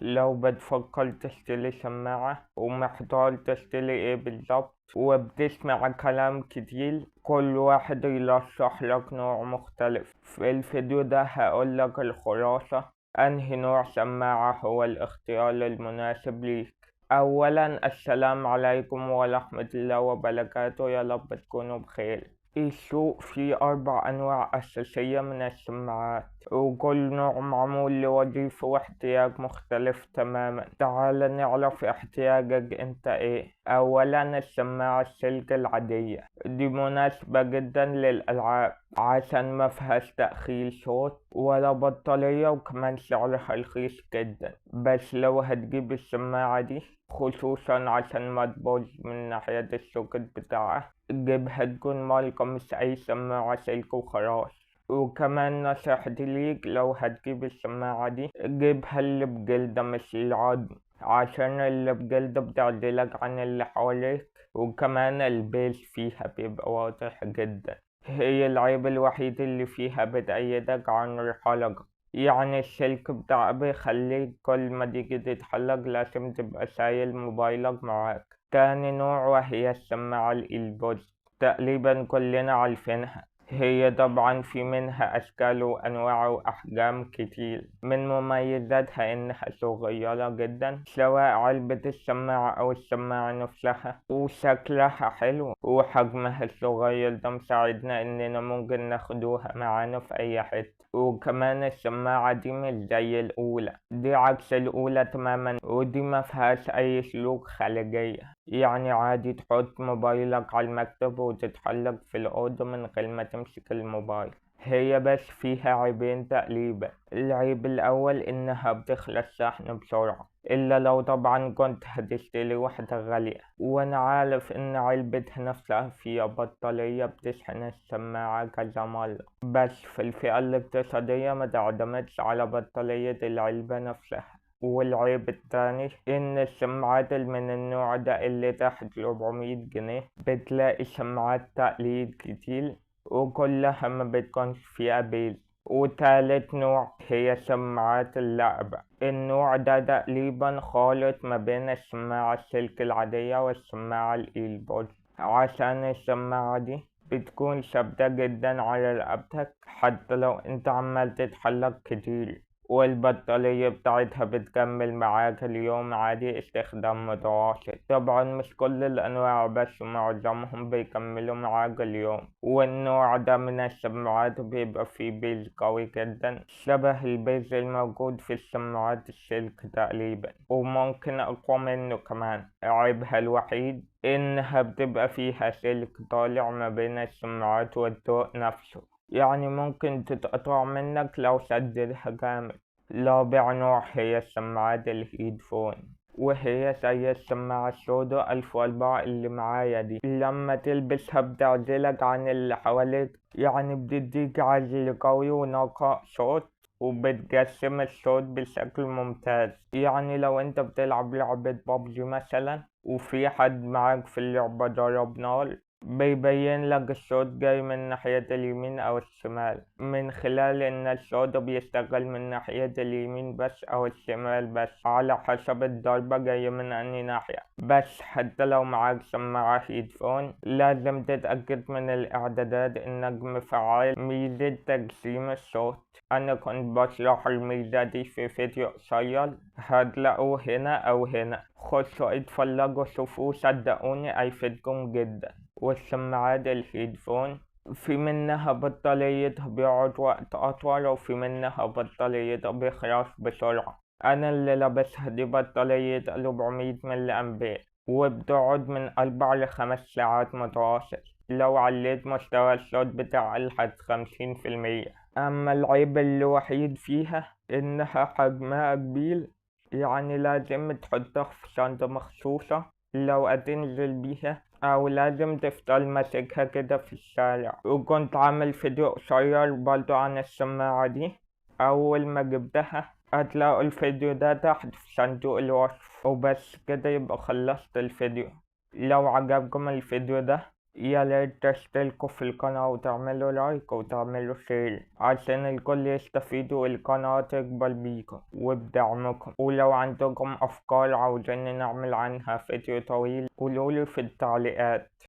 لو بتفكر تشتري سماعة ومحتار تشتري ايه بالظبط وبتسمع كلام كتير، كل واحد يرشح لك نوع مختلف. في الفيديو ده هقولك الخلاصة، انهي نوع سماعة هو الاختيار المناسب ليك. اولا، السلام عليكم ورحمة الله وبركاته، يا رب تكونوا بخير. السوق فيه 4 أنواع أساسية من السماعات، وكل نوع معمول لوظيفة واحتياج مختلف تماما. تعال نعرف احتياجك انت ايه. اولا، السماعة السلك العادية دي مناسبة جدا للألعاب عشان ما فيهاش تأخير صوت ولا بطارية، وكمان سعرها رخيص جدا. بس لو هتجيب السماعة دي خصوصا عشان ما تبوظ من ناحية السوكت بتاعها، جيبها تكون ماركة مش أي سماعة سلك وخلاص. وكمان نصيحتي ليك، لو هتجيب السماعة دي جيبها اللي بجلدة مش العظم، عشان اللي بجلدة بتعدلك عن اللي حواليك، وكمان البيز فيها بيبقى واضح جدا. هي العيب الوحيد اللي فيها بتأيدك عن الحلقة، يعني السلك بتاعها بيخليك كل ما تيجي تتحلق لازم تبقى شايل موبايلك معاك. تاني نوع وهي السماعة الإيربودز، تقريبا كلنا عارفينها. هي طبعا في منها أشكال وأنواع وأحجام كتير. من مميزاتها إنها صغيرة جدا، سواء علبة السماعة أو السماعة نفسها، وشكلها حلو، وحجمها الصغير ده مساعدنا إننا ممكن ناخدوها معانا في أي حتة. وكمان السماعة دي مش زي الأولى، دي عكس الأولى تماما، ودي ما فيهاش أي سلوك خارجية. يعني عادي تحط موبايلك على المكتب وتتحرك في الأوضة من غير ما تمسك الموبايل. هي بس فيها عيبين تقريبا. العيب الأول إنها بتخلص شحن بسرعة، إلا لو طبعا كنت هتشتري واحدة غالية. وأنا عارف إن علبتها نفسها فيها بطارية بتشحن السماعة كذا مرة، بس في الفئة الاقتصادية ما تعتمدش على بطارية العلبة نفسها. والعيب التاني إن السماعات من النوع ده اللي تحت 400 جنيه بتلاقي سماعات تقليد كتير، وكلها ما بتكونش فيها بيز. وتالت نوع هي سماعات اللعبة. النوع ده تقريبا خالط ما بين السماعة السلك العادية والسماعة الإيربودز، عشان السماعة دي بتكون ثابتة جدا على رقبتك حتى لو انت عمال تتحرك كتير، والبطارية بتاعتها بتكمل معاك اليوم عادي استخدام متواصل. طبعا مش كل الأنواع بس معظمهم بيكملوا معاك اليوم. والنوع ده من السماعات بيبقى فيه بيز قوي جدا، شبه البيز الموجود في السماعات السلك تقريبا، وممكن أقوى منه كمان. عيبها الوحيد إنها بتبقى فيها سلك طالع ما بين السماعات والضوء نفسه، يعني ممكن تتقطع منك لو شدتها جامد. رابع نوع هي السماعات الهيدفون، وهي زي السماعة السوداء 1004 اللي معايا دي. لما تلبسها بتعزلك عن اللي حواليك، يعني بتديك عزل قوي ونقاء صوت، وبتقسم الصوت بشكل ممتاز. يعني لو انت بتلعب لعبة بابجي مثلا وفي حد معاك في اللعبة ضرب نار، بيبين لك الصوت جاي من ناحية اليمين أو الشمال، من خلال إن الصوت بيشتغل من ناحية اليمين بس أو الشمال بس، على حسب الضربة جاية من أنهي ناحية. بس حتى لو معاك سماعة هيدفون لازم تتأكد من الإعدادات إنك مفعل ميزة تقسيم الصوت. أنا كنت بشرح الميزة دي في فيديو قصير، هتلاقوه هنا أو هنا، خشوا اتفرجوا شوفوه، صدقوني هيفيدكم جدا. والسماعات الهيدفون في منها بطاريتها بيقعد وقت أطول، وفي منها بطاريتها بيخلص بسرعة. أنا اللي لابسها دي بطارية 400 ملي أمبير، وبتقعد من 4 ل5 ساعات متواصل. لو عليت مستوى الصوت بتاعها لحد 50%. أما العيب الوحيد فيها إنها حجمها كبير، يعني لازم تحطها في شنطة مخصوصة لو هتنزل بيها، أو لازم تفضل ماسكها كده في الشارع. وكنت عامل فيديو قصير برضو عن السماعة دي، أول ما جبتها هتلاقوا الفيديو ده تحت في صندوق الوصف. وبس كده يبقى خلصت الفيديو. لو عجبكم الفيديو ده يا ريت تشتركوا في القناة وتعملوا لايك وتعملوا شير عشان الكل يستفيد والقناة تكبر بيكم وبدعمكم. ولو عندكم أفكار عاوزين نعمل عنها فيديو طويل قولولي في التعليقات.